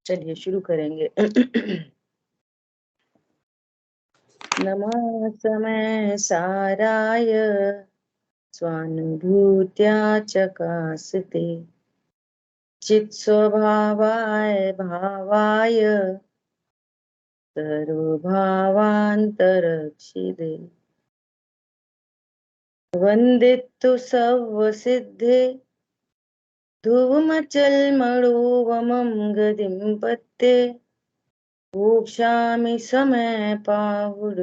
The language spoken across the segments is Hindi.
चलिए शुरू करेंगे। नमः समय साराय स्वानुभूत्या चकास्ते चित् स्वभावाय भावाय सर्वभावान्तरक्षिदे वन्दितु सर्वसिद्धे धुवमचलमणोवमं गतिं पत्ते मोक्षामि समय पाहुर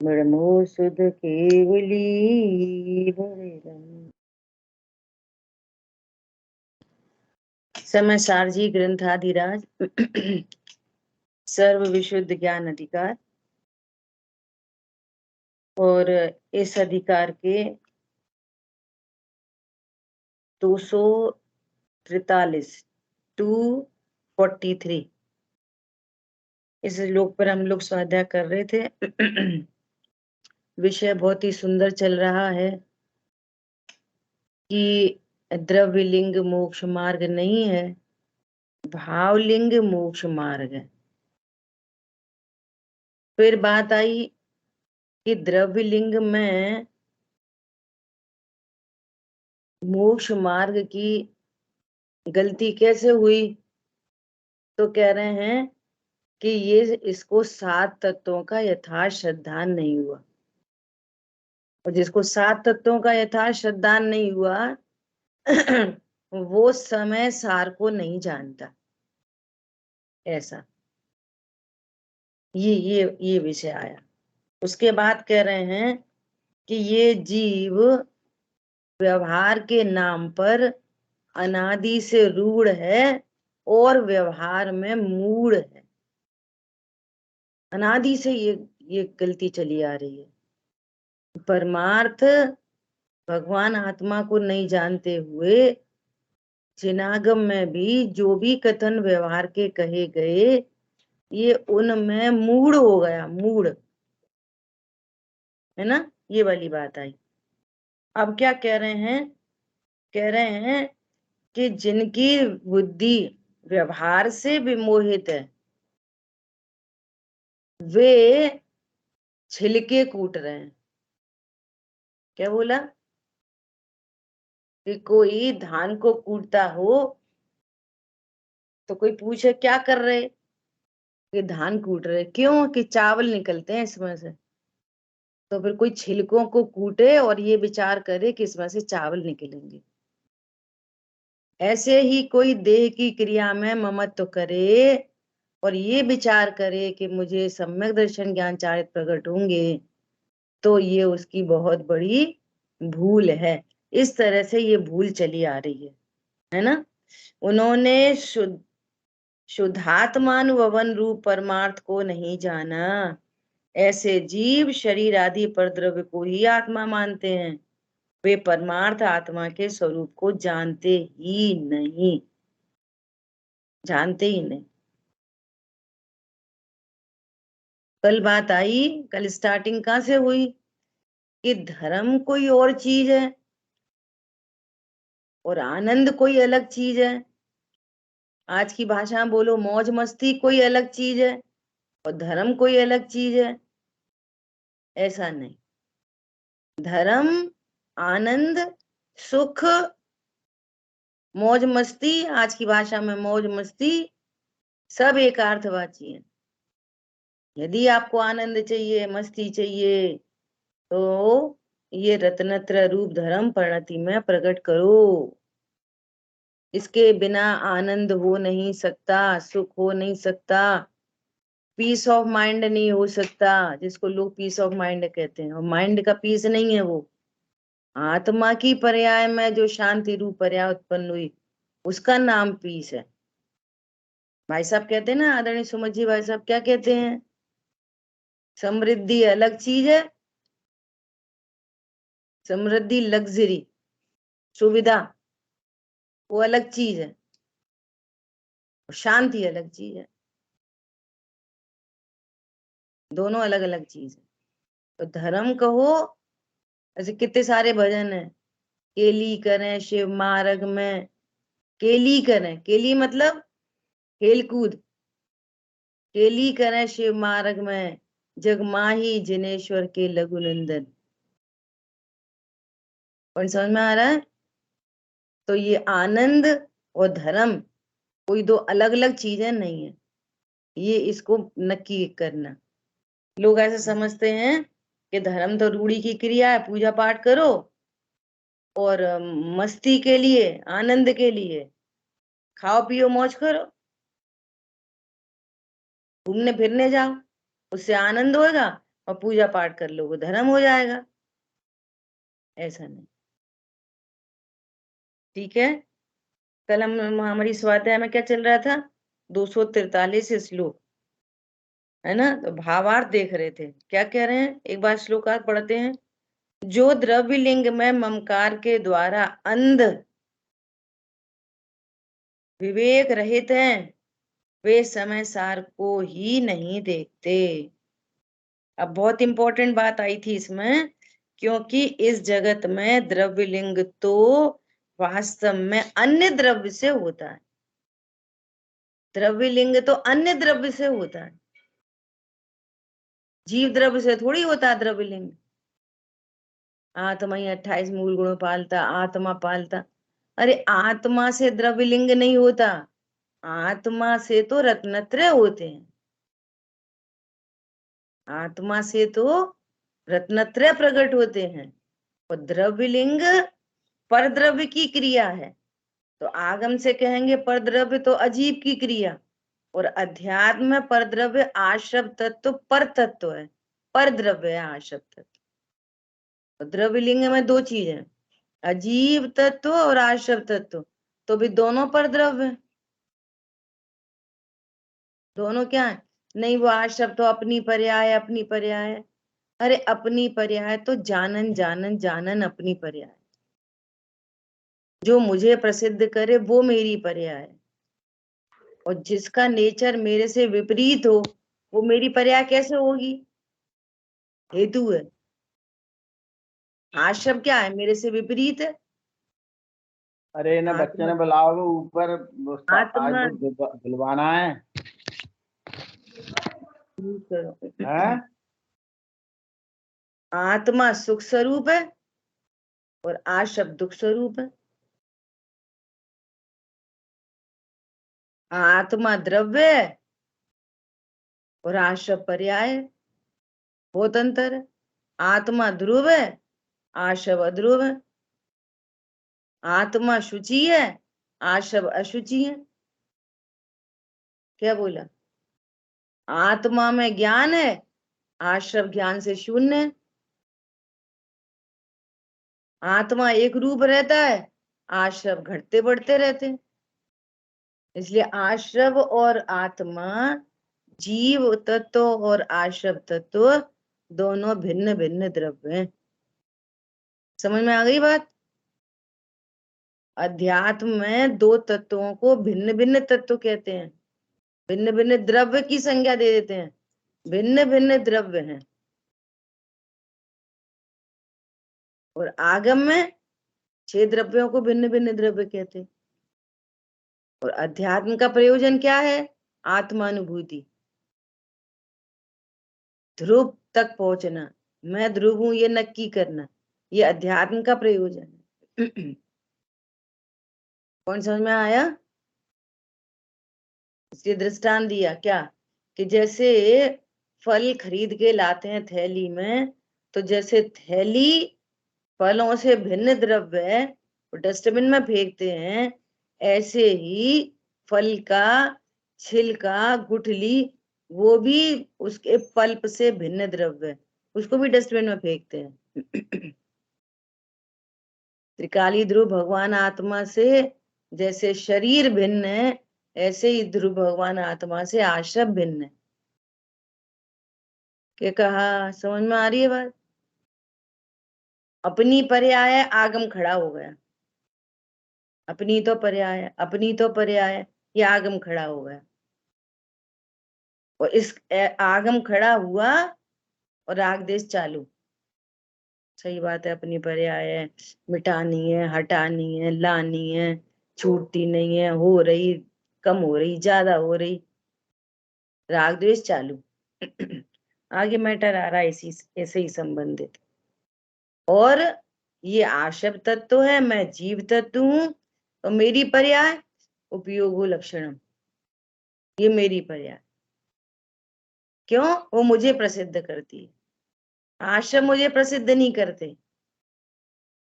मृमोसुध केवली भवेदम्। समय सारजी ग्रंथाधिराज सर्व विशुद्ध ज्ञान अधिकार और इस अधिकार के 243 243 इस श्लोक पर हम लोग स्वाध्याय कर रहे थे। विषय बहुत ही सुंदर चल रहा है कि द्रव्यलिंग मोक्ष मार्ग नहीं है, भावलिंग मोक्ष मार्ग है। फिर बात आई कि द्रव्यलिंग में मोक्ष मार्ग की गलती कैसे हुई, तो कह रहे हैं कि ये इसको 7 तत्वों का यथार्थ श्रद्धान नहीं हुआ, और जिसको 7 तत्वों का यथार्थ श्रद्धान नहीं हुआ वो समय सार को नहीं जानता। ऐसा ये विषय आया। उसके बाद कह रहे हैं कि ये जीव व्यवहार के नाम पर अनादि से रूढ़ है और व्यवहार में मूढ़ है। अनादि से ये गलती चली आ रही है। परमार्थ भगवान आत्मा को नहीं जानते हुए जिनागम में भी जो भी कथन व्यवहार के कहे गए, ये उनमें मूढ़ हो गया, मूढ़ है ना, ये वाली बात आई। अब क्या कह रहे हैं, कह रहे हैं कि जिनकी बुद्धि व्यवहार से विमोहित है वे छिलके कूट रहे हैं। क्या बोला कि कोई धान को कूटता हो तो कोई पूछे क्या कर रहे, कि धान कूट रहे। क्यों? कि चावल निकलते हैं इसमें से। तो फिर कोई छिलकों को कूटे और ये विचार करे कि इसमें से चावल निकलेंगे। ऐसे ही कोई देह की क्रिया में ममत्व करे और ये विचार करे कि मुझे सम्यक दर्शन ज्ञान चारित्र प्रकट होंगे, तो ये उसकी बहुत बड़ी भूल है। इस तरह से ये भूल चली आ रही है ना। उन्होंने शुद्धात्मानुभवन रूप परमार्थ को नहीं जाना। ऐसे जीव शरीर आदि पर द्रव्य को ही आत्मा मानते हैं, वे परमार्थ आत्मा के स्वरूप को जानते ही नहीं, जानते ही नहीं। कल बात आई, कल स्टार्टिंग कहां से हुई कि धर्म कोई और चीज है और आनंद कोई अलग चीज है। आज की भाषा में बोलो, मौज मस्ती कोई अलग चीज है और धर्म कोई अलग चीज है। ऐसा नहीं। धर्म, आनंद, सुख, मौज मस्ती, आज की भाषा में मौज मस्ती, सब एक अर्थवाची है। यदि आपको आनंद चाहिए, मस्ती चाहिए, तो ये रत्नत्र रूप धर्म परिणति में प्रकट करो। इसके बिना आनंद हो नहीं सकता, सुख हो नहीं सकता, पीस ऑफ माइंड नहीं हो सकता, जिसको लोग पीस ऑफ माइंड कहते हैं। और माइंड का पीस नहीं है वो, आत्मा की पर्याय में जो शांति रूप पर्याय उत्पन्न हुई उसका नाम पीस है। भाई साहब कहते हैं ना, आदरणीय सुमन जी भाई साहब क्या कहते हैं, समृद्धि अलग चीज है, समृद्धि लग्जरी सुविधा वो अलग चीज है, और शांति अलग चीज है। दोनों अलग अलग चीज है। तो धर्म कहो, ऐसे कितने सारे भजन है, केली करें शिव मार्ग में, केली करें, केली मतलब खेल कूद, केली करे शिव मार्ग में, जग माही जिनेश्वर के लघु नंदन। और समझ में आ रहा है? तो ये आनंद और धर्म कोई दो अलग अलग चीजें नहीं है, ये इसको नक्की करना। लोग ऐसे समझते हैं कि धर्म तो रूढ़ी की क्रिया है, पूजा पाठ करो और मस्ती के लिए, आनंद के लिए खाओ पियो मौज करो, घूमने फिरने जाओ, उससे आनंद होगा, और पूजा पाठ कर लो वो धर्म हो जाएगा। ऐसा नहीं, ठीक है। कल हम हमारी स्वाध्याय में क्या चल रहा था? 243 श्लोक, है ना? तो भावार्थ देख रहे थे, क्या कह रहे हैं, एक बार श्लोकार्थ पढ़ते हैं। जो द्रव्य लिंग में ममकार के द्वारा अंध विवेक रहित हैं, वे समय सार को ही नहीं देखते। अब बहुत इंपॉर्टेंट बात आई थी इसमें, क्योंकि इस जगत में द्रव्य लिंग तो वास्तव में अन्य द्रव्य से होता है। द्रव्य लिंग तो अन्य द्रव्य से होता है, जीव द्रव्य से थोड़ी होता है द्रव्य लिंग। आत्मा ही 28 मूल गुणों पालता, आत्मा पालता। अरे आत्मा से द्रव्य लिंग नहीं होता, आत्मा से तो रत्नत्रय होते हैं, आत्मा से तो रत्नत्रय प्रकट होते हैं। और द्रव्य लिंग परद्रव्य की क्रिया है, तो आगम से कहेंगे परद्रव्य तो अजीब की क्रिया, और अध्यात्म में परद्रव्य आश्रव तत्व पर तत्व है, परद्रव्य है आश्रव तत्व। तो द्रव्य लिंग में दो चीज है, अजीव तत्व और आश्रव तत्व, तो भी दोनों परद्रव्य है। दोनों क्या है? नहीं वो आश्रव तो अपनी पर्याय, अपनी पर्याय। अरे अपनी पर्याय तो जानन जानन जानन अपनी पर्याय, जो मुझे प्रसिद्ध करे वो मेरी पर्याय है, और जिसका नेचर मेरे से विपरीत हो वो मेरी पर्याय कैसे होगी? हेतु है। आश्रम क्या है? मेरे से विपरीत है। अरे ना बच्चे आत्मा, ने बुलाओ ऊपर, आत्मा दिलवाना है। हैं? आत्मा सुख स्वरूप है और आश्रम दुख स्वरूप है। आत्मा द्रव्य है और आश्रम पर्याय है, बहुत अंतर है। आत्मा ध्रुव है, आश्रम अध्रुव है। आत्मा शुचि है, आश्रम अशुचि है। क्या बोला? आत्मा में ज्ञान है, आश्रम ज्ञान से शून्य है। आत्मा एक रूप रहता है, आश्रम घटते बढ़ते रहते हैं। इसलिए आश्रव और आत्मा, जीव तत्व और आश्रव तत्व दोनों भिन्न भिन्न द्रव्य हैं। समझ में आ गई बात? अध्यात्म में दो तत्वों को भिन्न भिन्न तत्व कहते हैं, भिन्न भिन्न द्रव्य की संज्ञा दे देते हैं, भिन्न भिन्न द्रव्य हैं। और आगम में 6 द्रव्यों को भिन्न भिन्न द्रव्य कहते हैं। और अध्यात्म का प्रयोजन क्या है? आत्मानुभूति, ध्रुव तक पहुंचना, मैं ध्रुव हूं ये नक्की करना, ये अध्यात्म का प्रयोजन है। कौन समझ में आया? इसलिए दृष्टांत दिया क्या, कि जैसे फल खरीद के लाते हैं थैली में, तो जैसे थैली फलों से भिन्न द्रव्य है, डस्टबिन में फेंकते हैं, ऐसे ही फल का छिलका, गुठली, वो भी उसके पल्प से भिन्न द्रव्य है, उसको भी डस्टबिन में फेंकते हैं। त्रिकाली ध्रुव भगवान आत्मा से जैसे शरीर भिन्न है, ऐसे ही ध्रुव भगवान आत्मा से आश्रम भिन्न है। क्या कहा? समझ में आ रही है बात? अपनी पर्याय आगम खड़ा हो गया, अपनी तो पर्याय, अपनी तो पर्याय, ये आगम खड़ा हो गया। और इस आगम खड़ा हुआ और राग देश चालू। सही बात है, अपनी पर्याय है, मिटानी है, हटानी है, लानी है, छूटती नहीं है, हो रही कम हो रही, ज्यादा हो रही, राग द्वेष चालू। आगे मैटर आ रहा है इसी ऐसे ही संबंधित। और ये आशव तत्व है, मैं जीव तत्व हूं, और मेरी पर्याय उपयोगो लक्षणम, ये मेरी पर्याय। क्यों? वो मुझे प्रसिद्ध करती है, आशव मुझे प्रसिद्ध नहीं करते,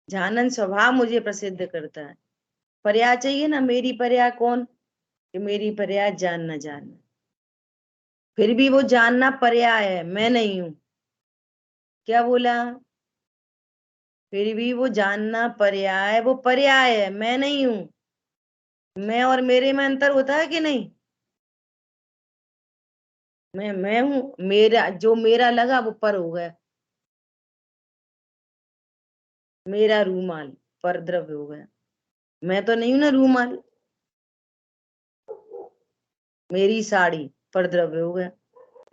जानन स्वभाव मुझे प्रसिद्ध करता है। पर्याय चाहिए ना, मेरी पर्याय कौन? कि मेरी पर्याय जानना, जानना। फिर भी वो जानना पर्याय है, मैं नहीं हूं। क्या बोला? फिर भी वो जानना पर्याय, वो पर्याय है, मैं नहीं हूं। मैं और मेरे में अंतर होता है कि नहीं? मैं हूं, मेरा जो मेरा लगा वो पर हो गया। मेरा रूमाल पर द्रव्य हो गया, मैं तो नहीं हूं ना रूमाल। मेरी साड़ी पर द्रव्य हो गया।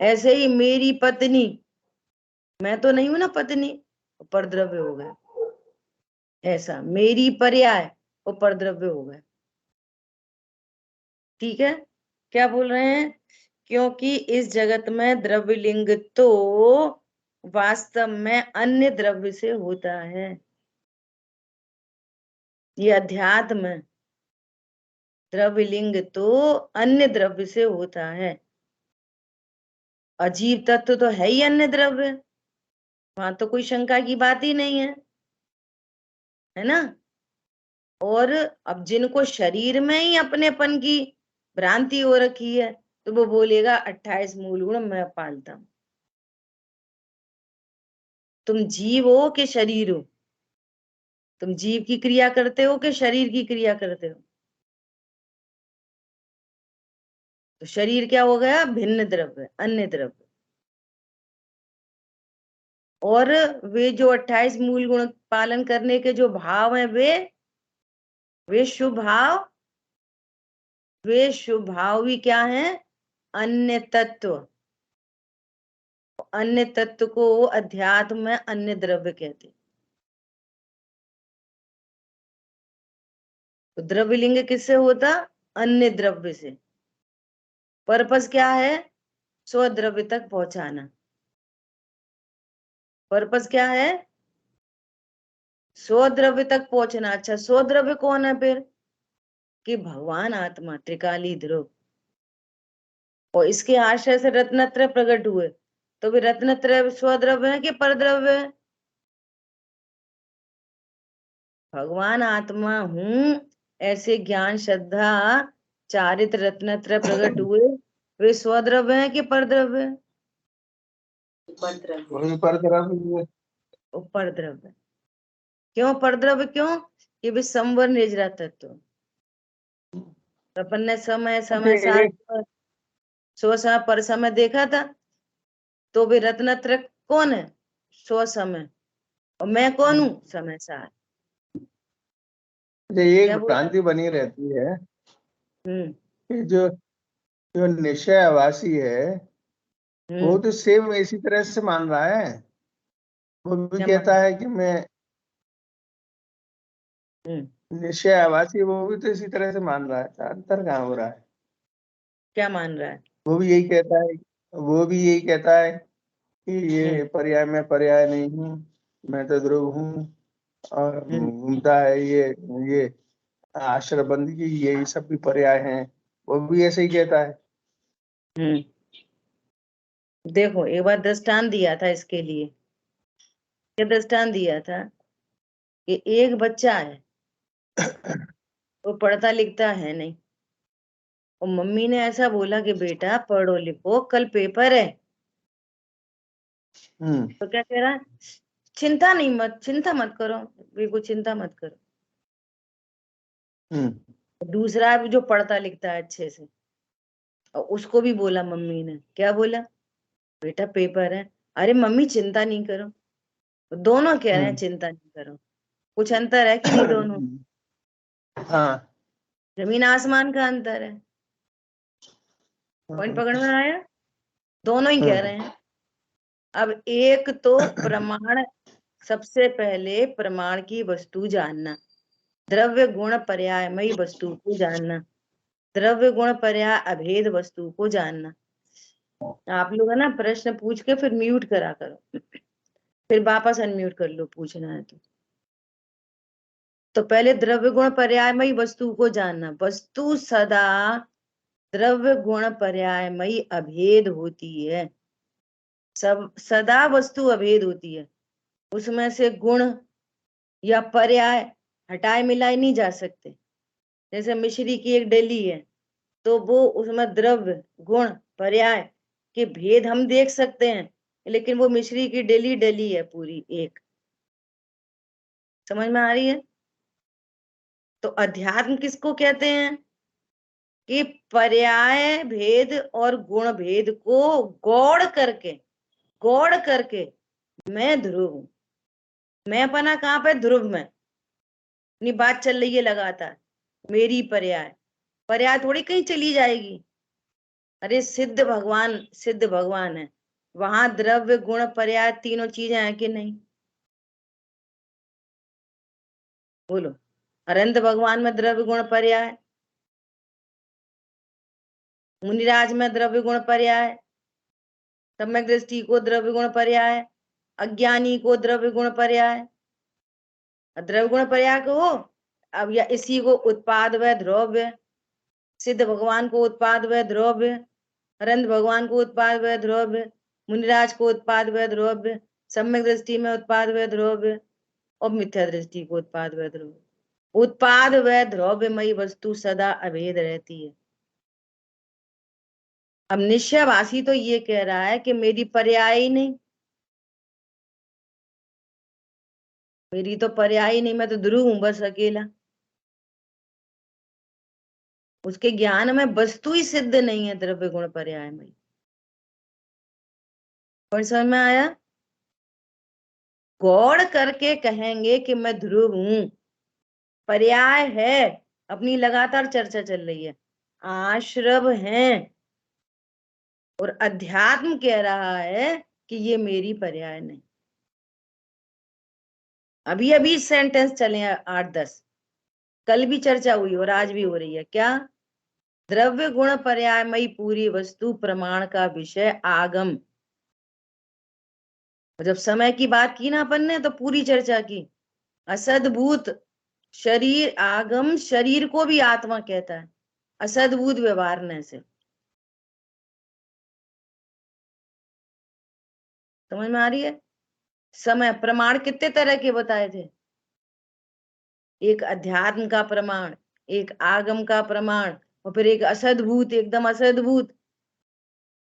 ऐसे ही मेरी पत्नी, मैं तो नहीं हूं ना पत्नी, पर द्रव्य हो गया। ऐसा मेरी पर्याय वो पर द्रव्य हो गया। ठीक है? क्या बोल रहे हैं? क्योंकि इस जगत में द्रव्य लिंग तो वास्तव में अन्य द्रव्य से होता है। ये अध्यात्म द्रव्य लिंग तो अन्य द्रव्य से होता है। अजीव तत्व तो है ही अन्य द्रव्य, वहां तो कोई शंका की बात ही नहीं है ना। और अब जिनको शरीर में ही अपनेपन की भ्रांति हो रखी है, तो वो बोलेगा 28 मूल गुण मैं पालता हूं। तुम जीव हो कि शरीर हो? तुम जीव की क्रिया करते हो कि शरीर की क्रिया करते हो? तो शरीर क्या हो गया? भिन्न द्रव्य, अन्य द्रव्य। और वे जो 28 मूल गुण पालन करने के जो भाव हैं, वे शुभ भाव, वे शुभ भाव भी क्या हैं? अन्य तत्व। अन्य तत्व को अध्यात्म में अन्य द्रव्य कहते। तो द्रव्य लिंग किससे होता? अन्य द्रव्य से। पर्पस क्या है? स्वद्रव्य तक पहुंचाना। पर्पस क्या है? स्वद्रव्य तक पहुंचना। अच्छा, स्वद्रव्य कौन है फिर? कि भगवान आत्मा त्रिकाली ध्रुव, और इसके आश्रय से रत्नत्रय प्रकट हुए। तो भी रत्नत्रय स्वद्रव्य है कि परद्रव्य है? भगवान आत्मा हूं ऐसे ज्ञान श्रद्धा चारित्र रत्नत्रय प्रकट हुए, वे स्वद्रव्य है कि परद्रव्य है? परद्रव्य। वही पर द्रव्य। वो परद्रव्य। क्यों परद्रव्य? क्यों? कि वे संवर निर्जरा तत्व। तो अपन ने समय समय साथ स्व समय पर समय देखा था। तो वे रत्नत्रय कौन है? स्व समय। और मैं कौन हूं? समय सार। एक क्या बोला? भ्रांति बनी रहती है हम्म कि जो जो निश्चय आवासी है वो हम्म तो सेम इसी तरह से मान रहा है। वो भी क्या मान? कहता है कि मैं हम्म निश्चय आवासी, वो भी तो इसी तरह से मान रहा है। तो अंतर कहाँ हो रहा है? क्या मान रहा है? वो भी यही कहता है, वो भी यही कहता है कि ये हम्म पर्याय, मैं पर्याय नहीं हूँ, मैं तो ध्रुव हूँ, और हम्म घूमता है ये आश्रम बंदगी, ये सब भी पर्याय हैं। वो भी ऐसे ही कहता है। हम्म देखो, एक बार दृष्टांत दिया था इसके लिए। क्या दृष्टांत दिया था? कि एक बच्चा है, वो पढ़ता लिखता है नहीं, और मम्मी ने ऐसा बोला कि बेटा पढ़ो लिखो, कल पेपर है। हम्म तो क्या कह रहा है? चिंता मत करो, बिल्कुल चिंता मत करो। हम्म दूसरा भी जो पढ़ता लिखता है अच्छे से, और उसको भी बोला मम्मी ने, क्या बोला? बेटा पेपर है। अरे मम्मी चिंता नहीं करो। तो दोनों कह रहे हैं हम्म चिंता नहीं करो। कुछ अंतर है कि नहीं दोनों? हाँ जमीन आसमान का अंतर है। पॉइंट पकड़ में आया? दोनों ही कह हाँ रहे हैं। अब एक तो प्रमाण, सबसे पहले प्रमाण की वस्तु जानना, द्रव्य गुण पर्यायमयी वस्तु को जानना। द्रव्य गुण पर्याय अभेद वस्तु को जानना। आप लोग है ना प्रश्न पूछ के फिर म्यूट करा करो, फिर वापस अनम्यूट कर लो पूछना है तो पहले द्रव्य गुण पर्यायमयी वस्तु को जानना। वस्तु सदा द्रव्य गुण पर्यायमयी अभेद होती है। सब सदा वस्तु अभेद होती है, उसमें से गुण या पर्याय हटाए मिलाए नहीं जा सकते। जैसे मिश्री की एक डेली है तो वो उसमें द्रव्य गुण पर्याय के भेद हम देख सकते हैं, लेकिन वो मिश्री की डेली डेली है पूरी एक। समझ में आ रही है? तो अध्यात्म किसको कहते हैं कि पर्याय भेद और गुण भेद को गौड़ करके मैं ध्रुव हूं। मैं पना कहां पे? ध्रुव में। अपनी बात चल रही है लगातार, मेरी पर्याय थोड़ी कहीं चली जाएगी। अरे सिद्ध भगवान है, वहां द्रव्य गुण पर्याय तीनों चीजें हैं कि नहीं? बोलो। अनंत भगवान में द्रव्य गुण पर्याय, मुनिराज में द्रव्य गुण पर्याय, सम्यक दृष्टि को द्रव्य गुण पर्याय, अज्ञानी को द्रव्य गुण पर्याय। द्रव्य गुण पर्याय को अब या इसी को उत्पाद व द्रव्य, सिद्ध भगवान को उत्पाद व द्रव्य, अनंत भगवान को उत्पाद व द्रव्य, मुनिराज को उत्पाद व द्रव्य, सम्यक दृष्टि में उत्पाद व द्रव्य और मिथ्या दृष्टि को उत्पाद व द्रव्य। उत्पाद व द्रव्यमयी वस्तु सदा अभेद रहती है। अब निश्चयवासी तो ये कह रहा है कि मेरी पर्याय ही नहीं, मेरी तो पर्याय ही नहीं, मैं तो ध्रुव हूं बस अकेला। उसके ज्ञान में वस्तु ही सिद्ध नहीं है द्रव्य गुण पर्याय में। और समझ में आया? गौड़ करके कहेंगे कि मैं ध्रुव हूं, पर्याय है, अपनी लगातार चर्चा चल रही है, आश्रव है, और अध्यात्म कह रहा है कि ये मेरी पर्याय नहीं। अभी अभी सेंटेंस चले 8-10, कल भी चर्चा हुई और आज भी हो रही है। क्या? द्रव्य गुण पर्यायमयी पूरी वस्तु प्रमाण का विषय आगम। जब समय की बात की ना अपन ने तो पूरी चर्चा की। असद्भूत शरीर, आगम शरीर को भी आत्मा कहता है असद्भूत व्यवहारने से। समझ में आ रही है? समय प्रमाण कितने तरह के बताए थे? एक अध्यात्म का प्रमाण, एक आगम का प्रमाण, और फिर एक असद्भूत, एकदम असद्भूत,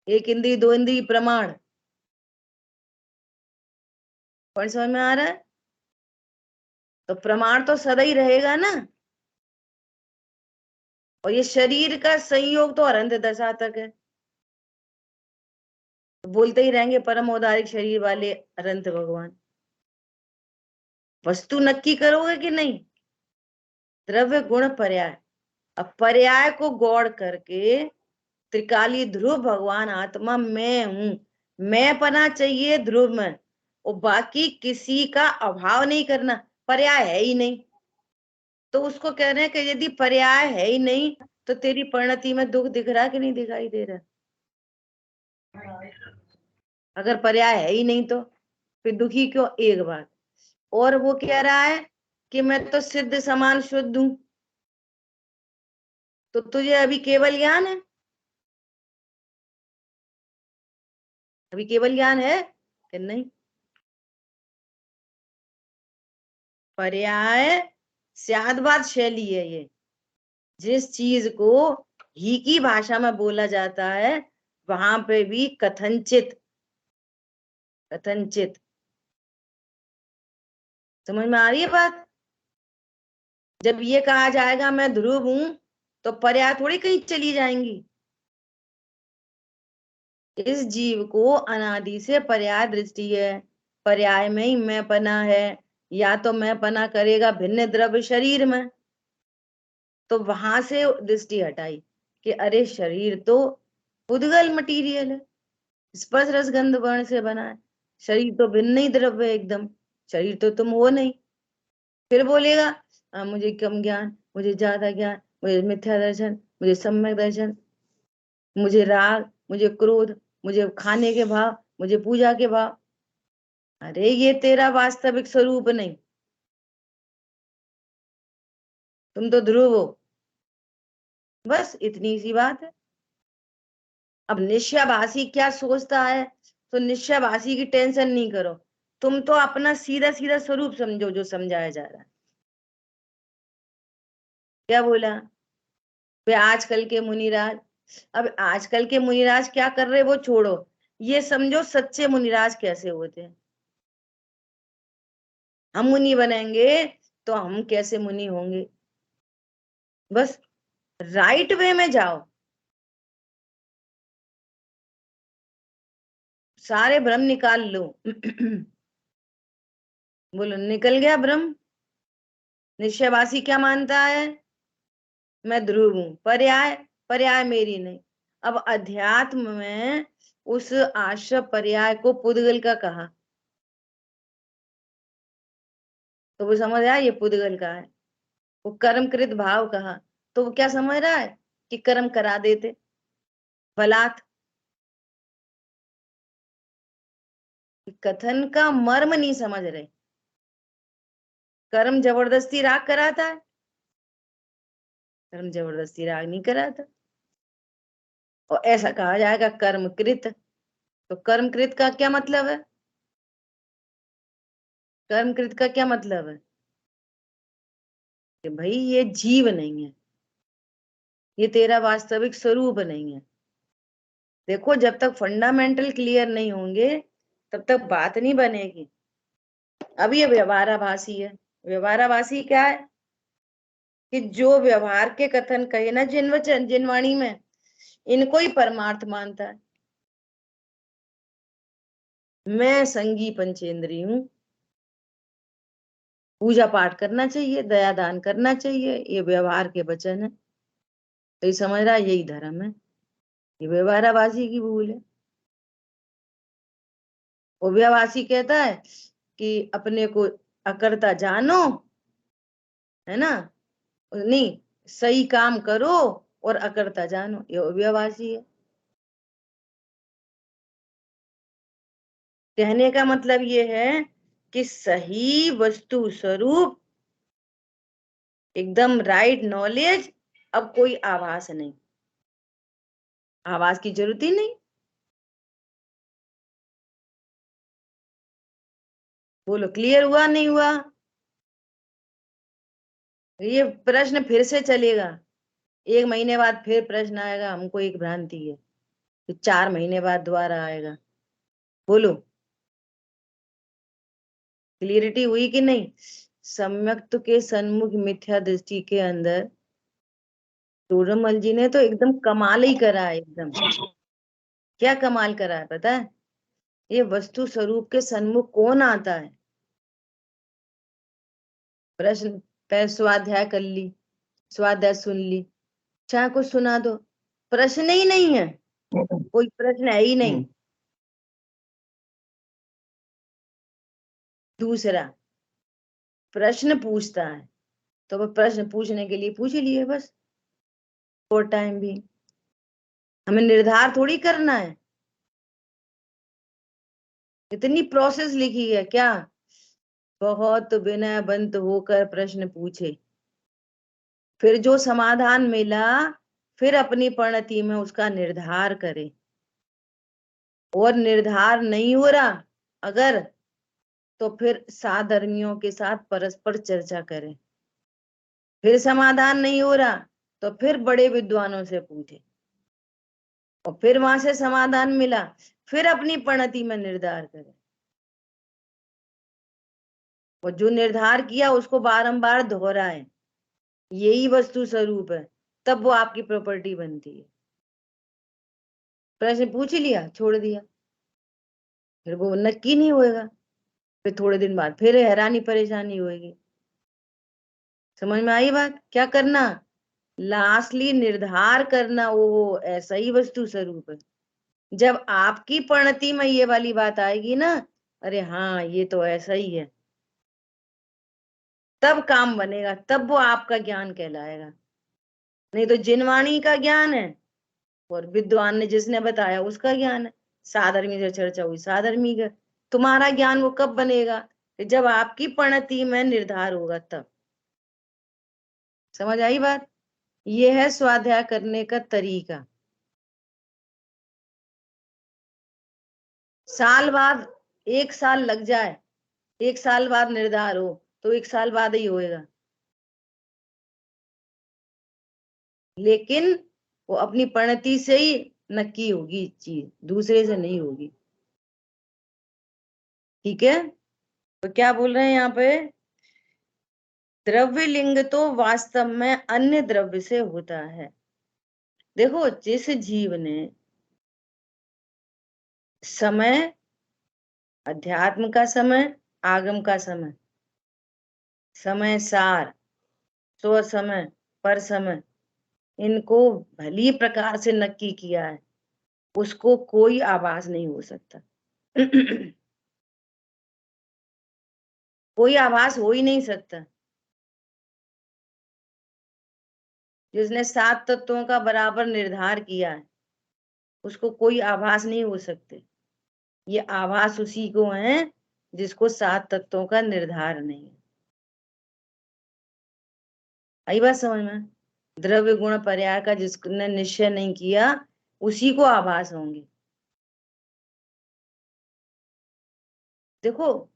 एक इंद्रिय दो इंद्रिय प्रमाण। पर समझ में आ रहा है? तो प्रमाण तो सदा ही रहेगा ना। और ये शरीर का संयोग तो अनंत दशा तक है, बोलते ही रहेंगे परम औदारिक शरीर वाले अनंत भगवान। वस्तु नक्की करोगे कि नहीं? द्रव्य गुण पर्याय। अब पर्याय को गौड़ करके त्रिकाली ध्रुव भगवान आत्मा मैं हूं, मैं पना चाहिए ध्रुव में, और बाकी किसी का अभाव नहीं करना। पर्याय है ही नहीं तो उसको कह रहे हैं कि यदि पर्याय है ही नहीं तो तेरी परिणति में दुख दिख रहा कि नहीं दिखाई दे रहा? अगर पर्याय है ही नहीं तो फिर दुखी क्यों? एक बात और, वो कह रहा है कि मैं तो सिद्ध समान शुद्ध हूं, तो तुझे अभी केवल ज्ञान है? अभी केवल ज्ञान है कि नहीं? पर्याय स्यादबाद शैली है ये। जिस चीज को ही की भाषा में बोला जाता है वहां पे भी कथनचित कथनचित। समझ में आ रही है बात? जब ये कहा जाएगा मैं ध्रुव हूं तो पर्याय थोड़ी कहीं चली जाएंगी। इस जीव को अनादि से पर्याय दृष्टि है, पर्याय में ही मैं पना है। या तो मैं पना करेगा भिन्न द्रव्य शरीर में, तो वहां से दृष्टि हटाई कि अरे शरीर तो उद्गल मटीरियल है, स्पर्श रस गंध वर्ण से बना है, शरीर तो भिन्न ही द्रव्य है एकदम, शरीर तो तुम हो नहीं। फिर बोलेगा मुझे कम ज्ञान, मुझे ज्यादा ज्ञान, मुझे मिथ्या दर्शन, मुझे सम्यक दर्शन, मुझे राग, मुझे क्रोध, मुझे खाने के भाव, मुझे पूजा के भाव। अरे ये तेरा वास्तविक स्वरूप नहीं, तुम तो ध्रुव हो। बस इतनी सी बात है। अब निश्चयभाषी क्या सोचता है, तो निश्चयभाषी की टेंशन नहीं करो, तुम तो अपना सीधा सीधा स्वरूप समझो जो समझाया जा रहा है। क्या बोला वे आजकल के मुनिराज? अब आजकल के मुनिराज क्या कर रहे वो छोड़ो, ये समझो सच्चे मुनिराज कैसे होते हैं। हम मुनि बनेंगे तो हम कैसे मुनि होंगे? बस राइट वे में जाओ, सारे भ्रम निकाल लो। बोलो निकल गया भ्रम। निश्चयवासी क्या मानता है? मैं ध्रुव हूं, पर्याय, पर्याय मेरी नहीं। अब अध्यात्म में उस आश्रय पर्याय को पुद्गल का कहा, तो वो समझ आया ये पुद्गल का है। वो कर्मकृत भाव कहा, तो वो क्या समझ रहा है कि कर्म करा देते बलात्। कथन का मर्म नहीं समझ रहे। कर्म जबरदस्ती राग कराता है? कर्म जबरदस्ती राग नहीं कराता। और ऐसा कहा जाएगा कर्मकृत, तो कर्मकृत का क्या मतलब है? कर्मकृत का क्या मतलब है कि भाई ये जीव नहीं है, ये तेरा वास्तविक स्वरूप नहीं है। देखो जब तक फंडामेंटल क्लियर नहीं होंगे तब तक बात नहीं बनेगी। अब ये व्यवहाराभासी है। व्यवहाराभासी क्या है कि जो व्यवहार के कथन कहे ना जिन वचन जिन वाणी में, इनको ही परमार्थ मानता है। मैं संगी पंचेंद्री हूँ, पूजा पाठ करना चाहिए, दया दान करना चाहिए, ये व्यवहार के वचन है। तो ये समझ रहा है यही धर्म है। ये व्यवहाराभासी की भूल है। व्यवहाराभासी कहता है कि अपने को अकर्ता जानो, है ना, नहीं, सही काम करो और अकर्ता जानो, ये व्यवहाराभासी है। कहने का मतलब ये है कि सही वस्तु स्वरूप, एकदम राइट नॉलेज, अब कोई आभास नहीं, आवाज की जरूरत ही नहीं। बोलो क्लियर हुआ नहीं हुआ? ये प्रश्न फिर से चलेगा, 1 महीने बाद फिर प्रश्न आएगा, हमको एक भ्रांति है, तो 4 महीने बाद दोबारा आएगा। बोलो क्लियरिटी हुई कि नहीं? सम्यक्त के सन्मुख मिथ्या दृष्टि के अंदर टोडरमल जी ने तो एकदम कमाल ही करा है, एकदम। क्या कमाल करा है पता है? ये वस्तु स्वरूप के सन्मुख कौन आता है? प्रश्न पहले स्वाध्याय कर ली, स्वाध्याय सुन ली, चाहे कुछ सुना दो, प्रश्न ही नहीं है, कोई प्रश्न है ही नहीं। दूसरा प्रश्न पूछता है तो वो प्रश्न पूछने के लिए पूछ लिए बस, और टाइम भी हमें निर्धार थोड़ी करना है। इतनी प्रोसेस लिखी है क्या? बहुत विनयवंत होकर प्रश्न पूछे, फिर जो समाधान मिला फिर अपनी परिणति में उसका निर्धार करे, और निर्धार नहीं हो रहा अगर, तो फिर साधर्मियों के साथ परस्पर चर्चा करें। फिर समाधान नहीं हो रहा तो फिर बड़े विद्वानों से पूछे, और फिर वहां से समाधान मिला फिर अपनी परिणति में निर्धार करें, और जो निर्धार किया उसको बारंबार दोहराए, यही वस्तु स्वरूप है, तब वो आपकी प्रॉपर्टी बनती है। प्रश्न पूछ ही लिया छोड़ दिया, फिर वो नक्की नहीं होएगा, फिर थोड़े दिन बाद फिर हैरानी परेशानी होएगी। समझ में आई बात? क्या करना? लास्टली निर्धार करना, वो ऐसा ही वस्तु स्वरूप है। जब आपकी परिणति में ये वाली बात आएगी ना, अरे हाँ ये तो ऐसा ही है, तब काम बनेगा, तब वो आपका ज्ञान कहलाएगा। नहीं तो जिनवाणी का ज्ञान है और विद्वान ने जिसने बताया उसका ज्ञान है। साधर्मी से चर्चा हुई साधर्मी का। तुम्हारा ज्ञान वो कब बनेगा? जब आपकी पणति में निर्धार होगा तब। समझ आई बात? ये है स्वाध्याय करने का तरीका। साल बाद, 1 साल लग जाए, 1 साल बाद निर्धार हो तो 1 साल बाद ही होएगा, लेकिन वो अपनी परिणति से ही नक्की होगी चीज, दूसरे से नहीं होगी। ठीक है? तो क्या बोल रहे हैं यहाँ पे? द्रव्य लिंग तो वास्तव में अन्य द्रव्य से होता है। देखो, जिस जीव ने समय, अध्यात्म का समय, आगम का समय, समय सार, स्व समय, पर समय, इनको भली प्रकार से नक्की किया है, उसको कोई आभास नहीं हो सकता। कोई आभास हो ही नहीं सकता। जिसने 7 तत्वों का बराबर निर्धार किया है उसको कोई आभास नहीं हो सकते। ये आभास उसी को है जिसको 7 तत्वों का निर्धार नहीं है। आई बात समझ में? द्रव्य गुण पर्याय का जिसने निश्चय नहीं किया उसी को आभास होंगे। देखो,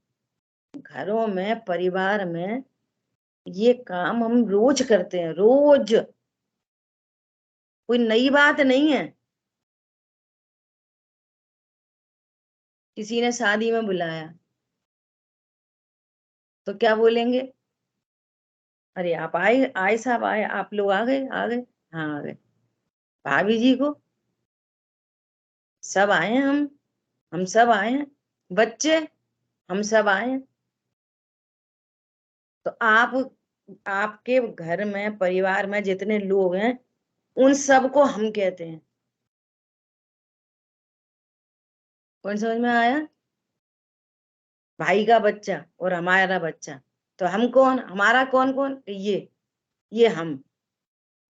घरों में, परिवार में ये काम हम रोज करते हैं, रोज, कोई नई बात नहीं है। किसी ने शादी में बुलाया तो क्या बोलेंगे? अरे आप आए, आए साहब आए, आप लोग आ गए, आ गए, हाँ आ गए। भाभी जी को, सब आए हैं हम सब आए हैं, बच्चे, हम सब आए हैं। तो आप, आपके घर में, परिवार में जितने लोग हैं उन सबको हम कहते हैं। कौन समझ में आया? भाई का बच्चा और हमारा बच्चा, तो हम कौन, हमारा कौन कौन, ये हम।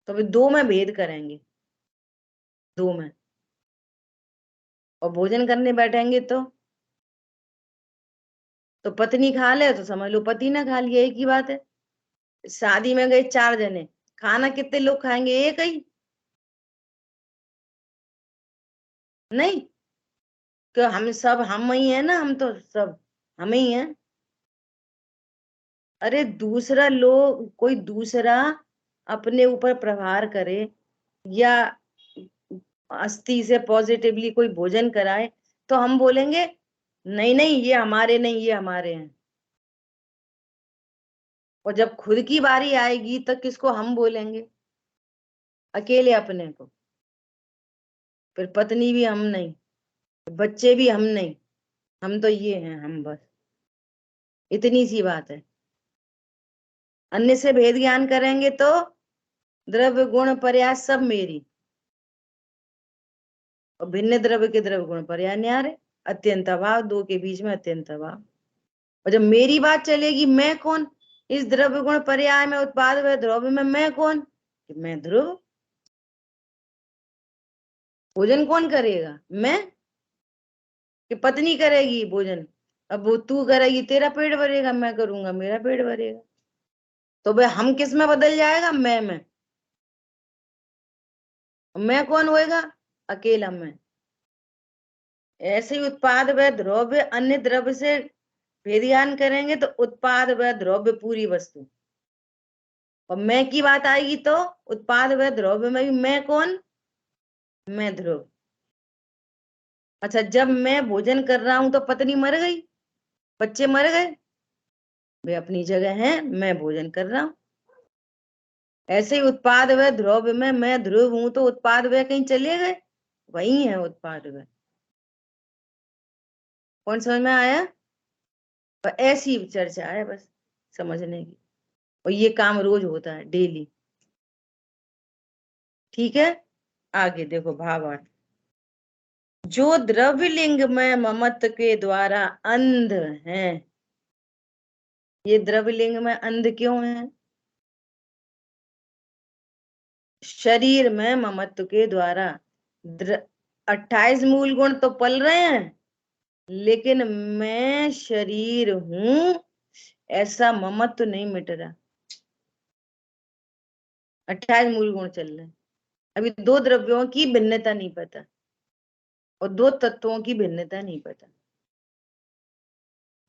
तो अभी दो में भेद करेंगे, दो में। और भोजन करने बैठेंगे तो पत्नी खा ले तो समझ लो पति ने खा लिया, एक ही बात है। शादी में गए 4 जने, खाना कितने लोग खाएंगे? एक ही? नहीं, क्यों? हम सब हम ही है ना, हम तो सब हम ही हैं। अरे दूसरा लोग, कोई दूसरा अपने ऊपर प्रहार करे या अस्थि से पॉजिटिवली कोई भोजन कराए तो हम बोलेंगे नहीं नहीं ये हमारे नहीं, ये हमारे हैं। और जब खुद की बारी आएगी तो किसको हम बोलेंगे? अकेले अपने को। फिर पत्नी भी हम नहीं, बच्चे भी हम नहीं, हम तो ये हैं, हम बस। इतनी सी बात है। अन्य से भेद ज्ञान करेंगे तो द्रव्य गुण पर्याय सब मेरी, और भिन्न द्रव्य के द्रव्य गुण पर्याय न्यारे, अत्यंत अभाव, दो के बीच में अत्यंत अभाव। और जब मेरी बात चलेगी, मैं कौन? इस द्रव्य गुण पर्याय में, उत्पाद व द्रव्य में मैं कौन? कि मैं ध्रुव। भोजन कौन करेगा? मैं? कि पत्नी करेगी भोजन? अब वो तू करेगी तेरा पेट भरेगा, मैं करूंगा मेरा पेट भरेगा। तो भाई हम किस में बदल जाएगा? मैं में। मैं कौन होएगा? अकेला मैं। ऐसे ही उत्पाद व द्रव्य अन्य द्रव्य से भेदज्ञान करेंगे तो उत्पाद व द्रव्य पूरी वस्तु। और मैं की बात आएगी तो उत्पाद व द्रव्य में भी मैं कौन? मैं ध्रुव। अच्छा, जब मैं भोजन कर रहा हूं तो पत्नी मर गई, बच्चे मर गए, वे अपनी जगह हैं, मैं भोजन कर रहा हूं। ऐसे ही उत्पाद व द्रव्य में मैं ध्रुव हूं तो उत्पाद व कहीं चले गए, वही है उत्पाद व। कौन समझ में आया? और ऐसी चर्चा है बस समझने की। और ये काम रोज होता है, डेली। ठीक है? आगे देखो भावार्थ। जो द्रव्य लिंग में ममत्व के द्वारा अंध है, ये द्रव्य लिंग में अंध क्यों है? शरीर में ममत्व के द्वारा 28 मूल गुण तो पल रहे हैं, लेकिन मैं शरीर हूं ऐसा ममत्व नहीं मिट रहा। 28 मूल गुण चल रहे हैं। अभी दो द्रव्यों की भिन्नता नहीं पता और दो तत्वों की भिन्नता नहीं पता।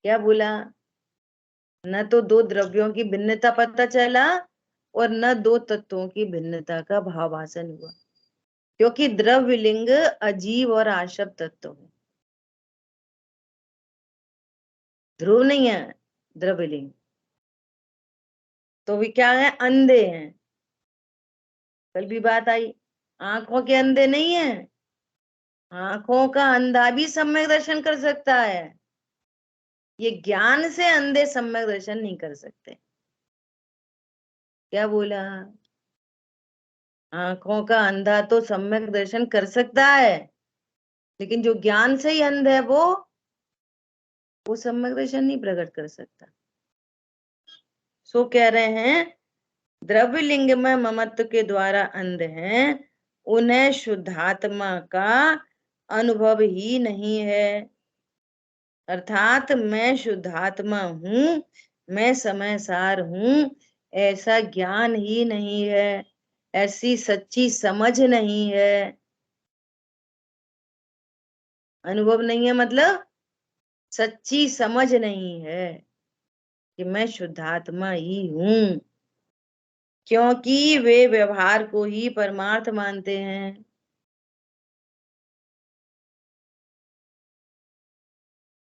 क्या बोला? न तो दो द्रव्यों की भिन्नता पता चला और न दो तत्वों की भिन्नता का भावासन हुआ, क्योंकि द्रव्य लिंग अजीव और आशव तत्व है, ध्रुव नहीं है द्रव्य लिंग। तो वे क्या है? अंधे हैं। कल भी बात आई, आंखों के अंधे नहीं है। आंखों का अंधा भी सम्यक दर्शन कर सकता है, ये ज्ञान से अंधे सम्यक दर्शन नहीं कर सकते। क्या बोला? आंखों का अंधा तो सम्यक दर्शन कर सकता है, लेकिन जो ज्ञान से ही अंध है वो सम्यक दर्शन नहीं प्रकट कर सकता। सो कह रहे हैं द्रव्य लिंग में ममत्व के द्वारा अंध हैं, उन्हें शुद्धात्मा का अनुभव ही नहीं है। अर्थात मैं शुद्धात्मा हूं, मैं समय सार हूं, ऐसा ज्ञान ही नहीं है, ऐसी सच्ची समझ नहीं है। अनुभव नहीं है मतलब सच्ची समझ नहीं है कि मैं शुद्धात्मा ही हूं, क्योंकि वे व्यवहार को ही परमार्थ मानते हैं।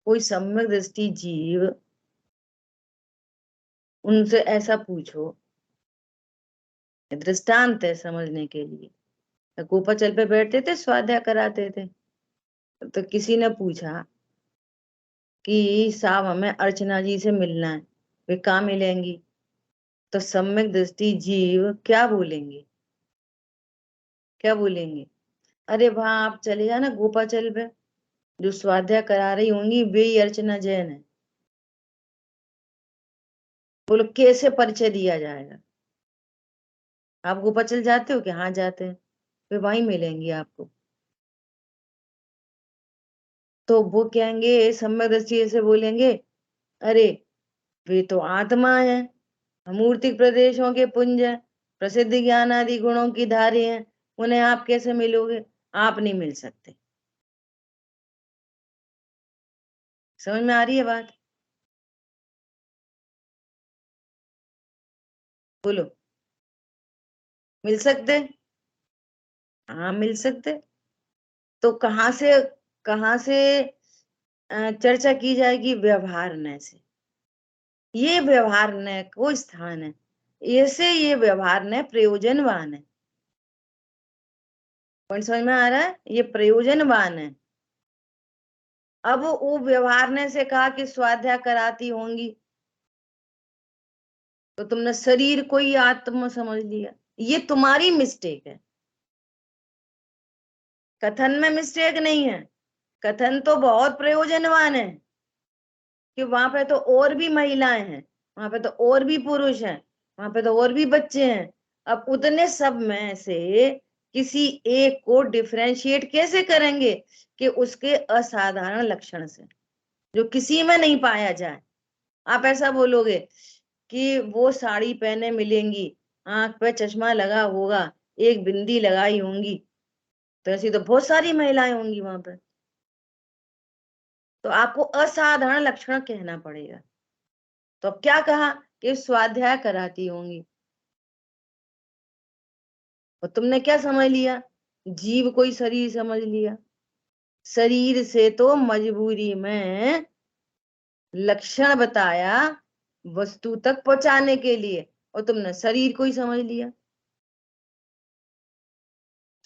कोई सम्यक दृष्टि जीव, उनसे ऐसा पूछो, दृष्टांत है समझने के लिए। गोपाचल पे बैठते थे, स्वाध्याय कराते थे, तो किसी ने पूछा कि साहब हमें अर्चना जी से मिलना है, वे कहाँ मिलेंगी? तो सम्यक दृष्टि जीव क्या बोलेंगे? क्या बोलेंगे? अरे वहां आप चले जाना गोपाचल पे, जो स्वाध्याय करा रही होंगी वे ही अर्चना जैन है। बोलो कैसे परिचय दिया जाएगा? आप गोपाचल जाते हो? क्या? हाँ जाते हैं। वे वहीं मिलेंगी आपको। तो वो कहेंगे, सम्यक दृष्टि ऐसे बोलेंगे, अरे वे तो आत्मा है, अमूर्तिक प्रदेशों के पुंज है, प्रसिद्ध ज्ञान आदि गुणों की धारी है, उन्हें आप कैसे मिलोगे? आप नहीं मिल सकते। समझ में आ रही है बात? बोलो, मिल सकते? हाँ मिल सकते। तो कहाँ से चर्चा की जाएगी? व्यवहार न से। ये व्यवहार न को स्थान है, ऐसे ये व्यवहार न प्रयोजनवान है। पॉइंट समझ में आ रहा है? ये प्रयोजनवान है। अब वो व्यवहार ने से कहा कि स्वाध्याय कराती होंगी, तो तुमने शरीर को ही आत्मा समझ लिया। ये तुम्हारी मिस्टेक है, कथन में मिस्टेक नहीं है। कथन तो बहुत प्रयोजनवान है कि वहां पे तो और भी महिलाएं हैं, वहां पे तो और भी पुरुष हैं, वहां पे तो और भी बच्चे हैं। अब उतने सब में से किसी एक को डिफरेंशिएट कैसे करेंगे कि उसके असाधारण लक्षण से, जो किसी में नहीं पाया जाए। आप ऐसा बोलोगे कि वो साड़ी पहने मिलेंगी, आंख पे चश्मा लगा होगा, एक बिंदी लगाई होंगी, तो ऐसी तो बहुत सारी महिलाएं होंगी वहां पे। तो आपको असाधारण लक्षण कहना पड़ेगा। तो अब क्या कहा कि स्वाध्याय कराती होंगी, और तुमने क्या समझ लिया? जीव कोई शरीर समझ लिया। शरीर से तो मजबूरी में लक्षण बताया वस्तु तक पहुंचाने के लिए, और तुमने शरीर को ही समझ लिया।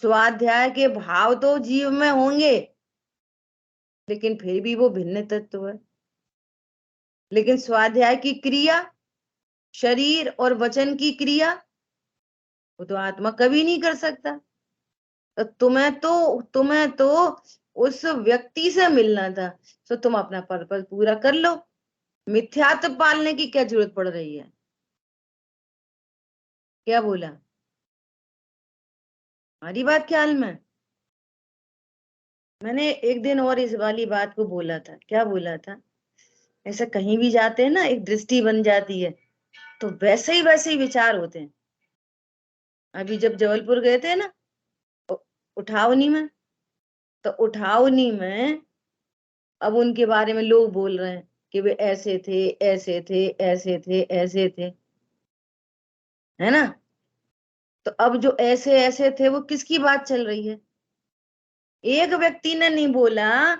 स्वाध्याय के भाव तो जीव में होंगे, लेकिन फिर भी वो भिन्न तत्व है। लेकिन स्वाध्याय की क्रिया, शरीर और वचन की क्रिया, वो तो आत्मा कभी नहीं कर सकता। तो तुम्हें तो उस व्यक्ति से मिलना था, तो तुम अपना पर्पस पूरा कर लो। मिथ्यात्व पालने की क्या जरूरत पड़ रही है? क्या बोला? हमारी बात ख्याल में। मैंने एक दिन और इस वाली बात को बोला था, क्या बोला था, ऐसा कहीं भी जाते हैं ना, एक दृष्टि बन जाती है, तो वैसे ही विचार होते हैं। अभी जब जबलपुर गए थे ना, उठावनी में, तो उठावनी में अब उनके बारे में लोग बोल रहे हैं कि वे ऐसे थे, ऐसे थे, ऐसे थे, ऐसे थे, है ना। तो अब जो ऐसे ऐसे थे, वो किसकी बात चल रही है? एक व्यक्ति ने नहीं बोला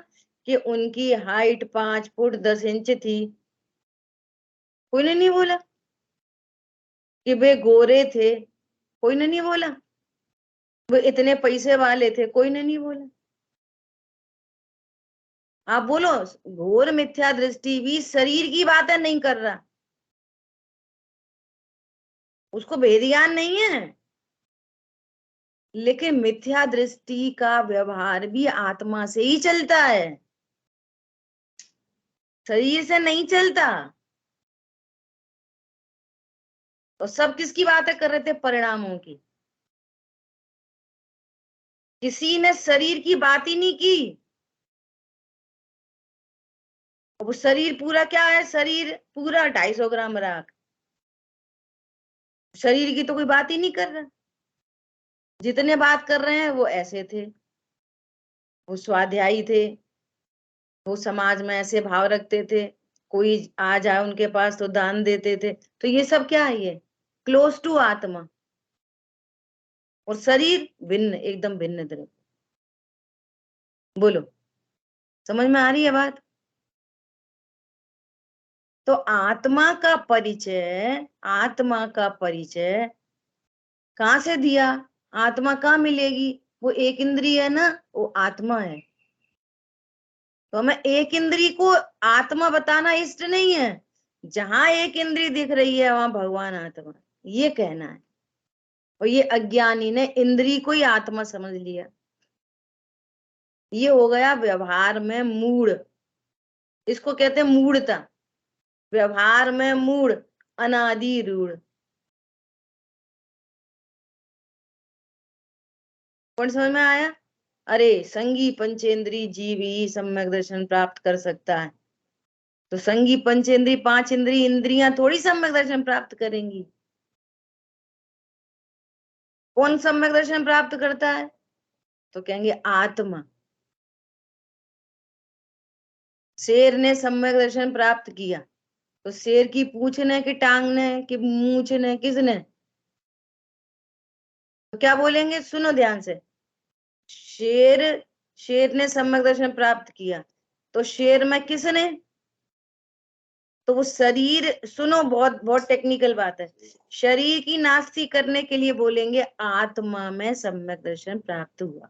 कि उनकी हाइट 5 फुट 10 इंच थी। कोई ने नहीं बोला कि वे गोरे थे। कोई ने नहीं बोला वो इतने पैसे वाले थे। कोई ने नहीं बोला। आप बोलो, घोर मिथ्या दृष्टि भी शरीर की बातें नहीं कर रहा, उसको भेद ज्ञान नहीं है, लेकिन मिथ्या दृष्टि का व्यवहार भी आत्मा से ही चलता है, शरीर से नहीं चलता। तो सब किसकी बातें कर रहे थे? परिणामों की। किसी ने शरीर की बात ही नहीं की। वो शरीर पूरा क्या है? शरीर पूरा 250 ग्राम राख। शरीर की तो कोई बात ही नहीं कर रहा। जितने बात कर रहे हैं वो ऐसे थे, वो स्वाध्यायी थे, वो समाज में ऐसे भाव रखते थे, कोई आ जाए उनके पास तो दान देते थे। तो ये सब क्या है? ये क्लोज टू आत्मा। और शरीर भिन्न, एकदम भिन्न तरह। बोलो, समझ में आ रही है बात? तो आत्मा का परिचय, आत्मा का परिचय कहाँ से दिया? आत्मा कहाँ मिलेगी? वो एक इंद्रिय है ना, वो आत्मा है। तो हमें एक इंद्री को आत्मा बताना इष्ट नहीं है। जहां एक इंद्री दिख रही है वहां भगवान आत्मा, ये कहना है। और ये अज्ञानी ने इंद्री को ही आत्मा समझ लिया। ये हो गया व्यवहार में मूढ़। इसको कहते हैं मूढ़ता। व्यवहार में मूढ़, अनादि रूढ़। कौन समझ में आया? अरे संगी पंचेंद्री जीव ही सम्यक दर्शन प्राप्त कर सकता है। तो संगी पंचेंद्री, 5 इंद्री, इंद्रियां थोड़ी सम्यक दर्शन प्राप्त करेंगी। कौन सम्यक दर्शन प्राप्त करता है? तो कहेंगे आत्मा। शेर ने सम्यक दर्शन प्राप्त किया, तो शेर की पूंछ ने, कि टांग ने, कि मूंछ ने, किसने? तो क्या बोलेंगे? सुनो ध्यान से। शेर, शेर ने सम्यक दर्शन प्राप्त किया, तो शेर में किसने? तो वो शरीर, सुनो बहुत बहुत टेक्निकल बात है। शरीर की नास्ती करने के लिए बोलेंगे आत्मा में सम्यक दर्शन प्राप्त हुआ।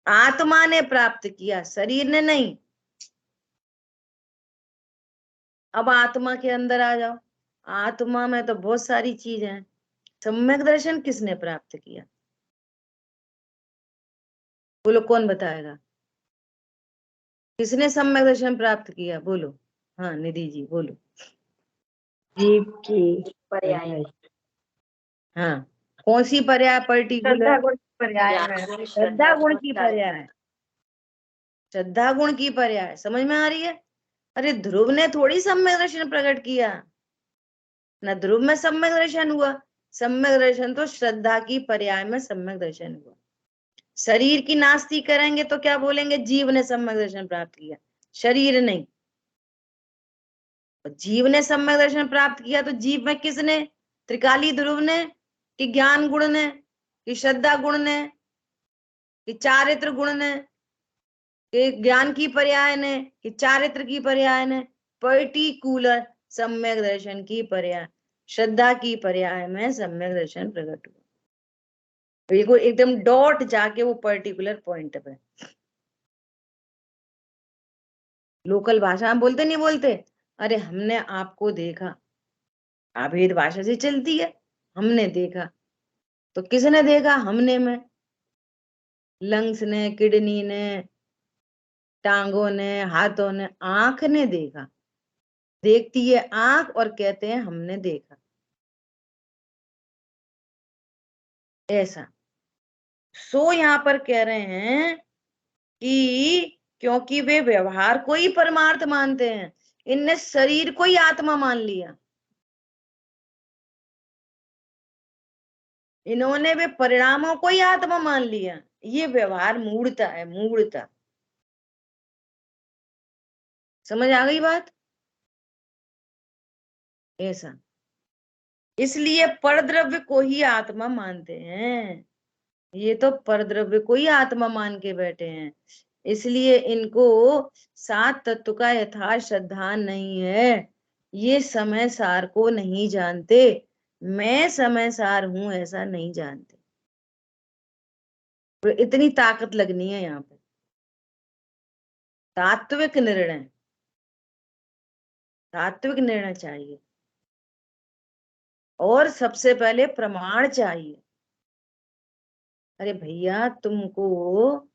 आत्मा ने प्राप्त किया, शरीर ने नहीं। अब आत्मा के अंदर आ जाओ। आत्मा में तो बहुत सारी चीजें हैं। सम्यक दर्शन किसने प्राप्त किया? बोलो, कौन बताएगा? किसने सम्यक दर्शन प्राप्त किया? बोलो। हाँ निधि जी बोलो। जीव की पर्याय, हाँ, कौन सी पर्याय? पर्टिकुलर श्रद्धा गुण की पर्याय में। श्रद्धा गुण की पर्याय। श्रद्धा गुण की पर्याय समझ में आ रही है? अरे ध्रुव ने थोड़ी सम्यक दर्शन प्रकट किया ना, ध्रुव में सम्यक दर्शन हुआ। सम्यक दर्शन तो श्रद्धा की पर्याय में सम्यक दर्शन हुआ। शरीर की नास्ती करेंगे तो क्या बोलेंगे? जीव ने सम्यक दर्शन प्राप्त किया, शरीर नहीं। जीव ने सम्यक दर्शन प्राप्त किया, तो जीव में किसने? त्रिकाली ध्रुव ने, कि ज्ञान गुण ने, कि श्रद्धा गुण ने, कि चारित्र गुण ने, कि ज्ञान की पर्याय ने, कि चारित्र की पर्याय ने? पर्टिकुलर सम्यक दर्शन की पर्याय, श्रद्धा की पर्याय में सम्यक दर्शन प्रकट हुआ। बिल्कुल एकदम डॉट जाके वो पर्टिकुलर पॉइंट पे। लोकल भाषा में बोलते नहीं बोलते, अरे हमने आपको देखा। अभेद भाषा से चलती है। हमने देखा, तो किसने देखा? हमने में लंग्स ने, किडनी ने, टांगों ने, हाथों ने, आंख ने देखा। देखती है आंख और कहते हैं हमने देखा। ऐसा सो यहाँ पर कह रहे हैं कि क्योंकि वे व्यवहार को ही परमार्थ मानते हैं, इनने शरीर को ही आत्मा मान लिया, इन्होंने वे परिणामों को ही आत्मा मान लिया। ये व्यवहार मूढ़ता है, मूढ़ता। समझ आ गई बात? ऐसा, इसलिए परद्रव्य को ही आत्मा मानते हैं। ये तो परद्रव्य को ही आत्मा मान के बैठे हैं, इसलिए इनको सात तत्व का यथार्थ श्रद्धा नहीं है। ये समय सार को नहीं जानते, मैं समय सार हूं ऐसा नहीं जानते। तो इतनी ताकत लगनी है यहाँ पे, तात्विक निर्णय, तात्विक निर्णय चाहिए। और सबसे पहले प्रमाण चाहिए। अरे भैया, तुमको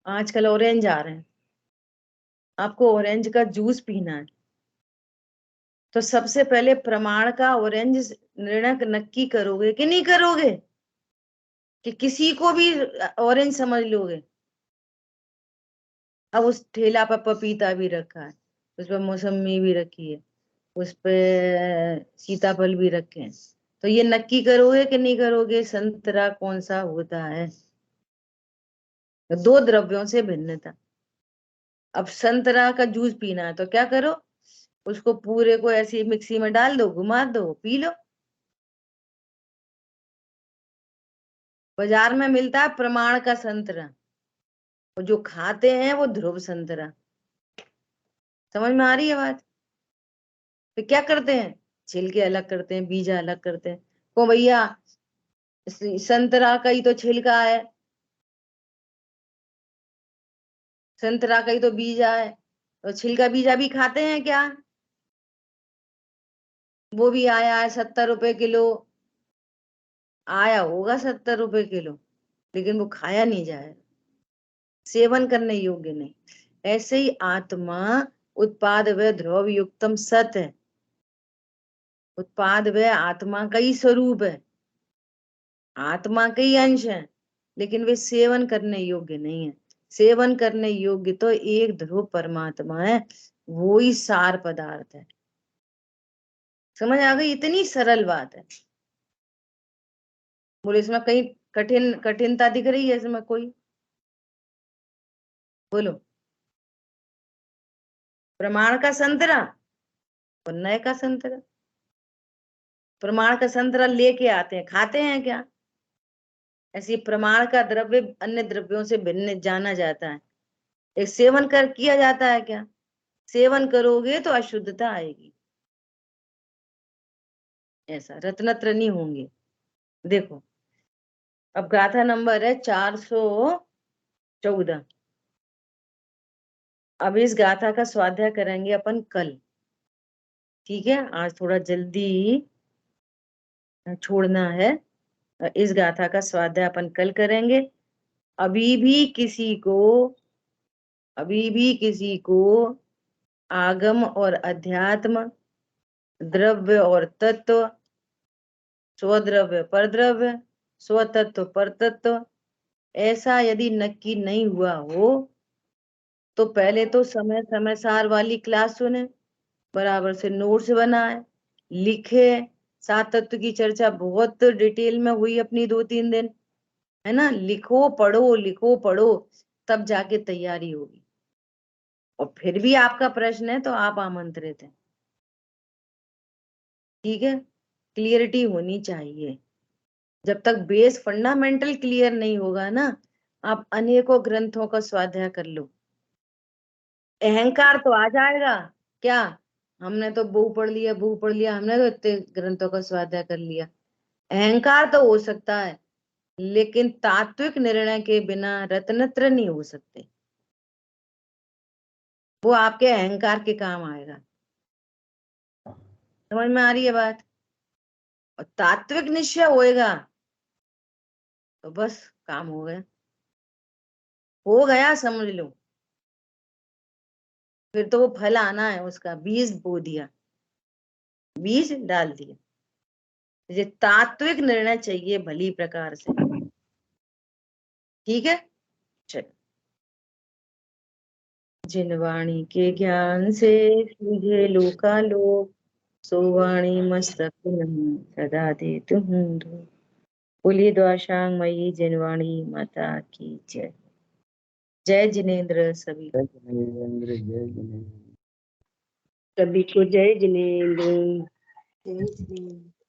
आजकल ऑरेंज आ रहे हैं, आपको ऑरेंज का जूस पीना है, तो सबसे पहले प्रमाण का ऑरेंज निर्णय नक्की करोगे कि नहीं करोगे, कि किसी को भी ऑरेंज समझ लोगे? अब उस ठेला पर पपीता भी रखा है, उस पर मौसमी भी रखी है, उस पे सीताफल भी रखे हैं, तो ये नक्की करोगे कि नहीं करोगे संतरा कौन सा होता है? दो द्रव्यों से भिन्नता। अब संतरा का जूस पीना है तो क्या करो, उसको पूरे को ऐसी मिक्सी में डाल दो, घुमा दो, पी लो। बाजार में मिलता है प्रमाण का संतरा, और जो खाते हैं वो ध्रुव संतरा। समझ में आ रही है बात? तो क्या करते हैं, छिलके अलग करते हैं, बीज अलग करते हैं। को भैया, संतरा का ही तो छिलका है, संतरा का ही तो बीजा है, तो छिलका बीजा भी खाते हैं क्या? वो भी आया है 70 रुपए किलो, आया होगा 70 रुपए किलो, लेकिन वो खाया नहीं जाएगा, सेवन करने योग्य नहीं। ऐसे ही आत्मा उत्पाद व ध्रुव युक्तम सत है, उत्पाद व आत्मा का ही स्वरूप है, आत्मा के ही अंश है, लेकिन वे सेवन करने योग्य नहीं है। सेवन करने योग्य तो एक ध्रुव परमात्मा है, वो ही सार पदार्थ है। समझ आ गई? इतनी सरल बात है। बोले इसमें कहीं कठिनता दिख रही है इसमें कोई? बोलो। प्रमाण का संतरा और नए का संतरा, प्रमाण का संतरा लेके आते हैं, खाते हैं क्या? ऐसी प्रमाण का द्रव्य अन्य द्रव्यों से भिन्न जाना जाता है, एक सेवन कर किया जाता है क्या? सेवन करोगे तो अशुद्धता आएगी, ऐसा रत्नत्र नहीं होंगे। देखो, अब गाथा नंबर है 414। अब इस गाथा का स्वाध्याय करेंगे अपन कल, ठीक है? आज थोड़ा जल्दी छोड़ना है, इस गाथा का स्वाध्याय अपन कल करेंगे। अभी भी किसी को, अभी भी किसी को आगम और अध्यात्म, द्रव्य और तत्व, स्वद्रव्य परद्रव्य, स्वतत्व परतत्व, ऐसा यदि नक्की नहीं हुआ हो तो पहले तो समय समय सार वाली क्लास सुने, बराबर से नोट्स बनाए, लिखे। सात तत्व की चर्चा बहुत डिटेल में हुई अपनी 2-3 दिन, है ना? लिखो पढ़ो, लिखो पढ़ो, तब जाके तैयारी होगी। और फिर भी आपका प्रश्न है तो आप आमंत्रित हैं, ठीक है? क्लियरिटी होनी चाहिए। जब तक बेस फंडामेंटल क्लियर नहीं होगा ना, आप अनेकों ग्रंथों का स्वाध्याय कर लो, अहंकार तो आ जाएगा। क्या, हमने तो बहु पढ़ लिया, बहु पढ़ लिया, हमने तो इतने ग्रंथों का स्वाध्याय कर लिया, अहंकार तो हो सकता है, लेकिन तात्विक निर्णय के बिना रत्नत्र नहीं हो सकते। वो आपके अहंकार के काम आएगा। समझ में आ रही है बात? और तात्विक निश्चय होएगा तो बस काम हो गया, हो गया, समझ लो। फिर तो वो फल आना है, उसका बीज बो दिया, बीज डाल दिया। ये तात्विक निर्णय चाहिए भली प्रकार से। ठीक है, चलो। जिन वाणी के ज्ञान से सूझे लोकालोक, सो वाणी मस्तक नहीं सदा दे तुम दो। बोलिए द्वाशांग मयी जिनवाणी माता की जय। जय जिनेन्द्र सभी। जय जिनेन्द्र, जय जिनेन्द्र। सभी को जय जिनेन्द्र। जय जिनेन्द्र।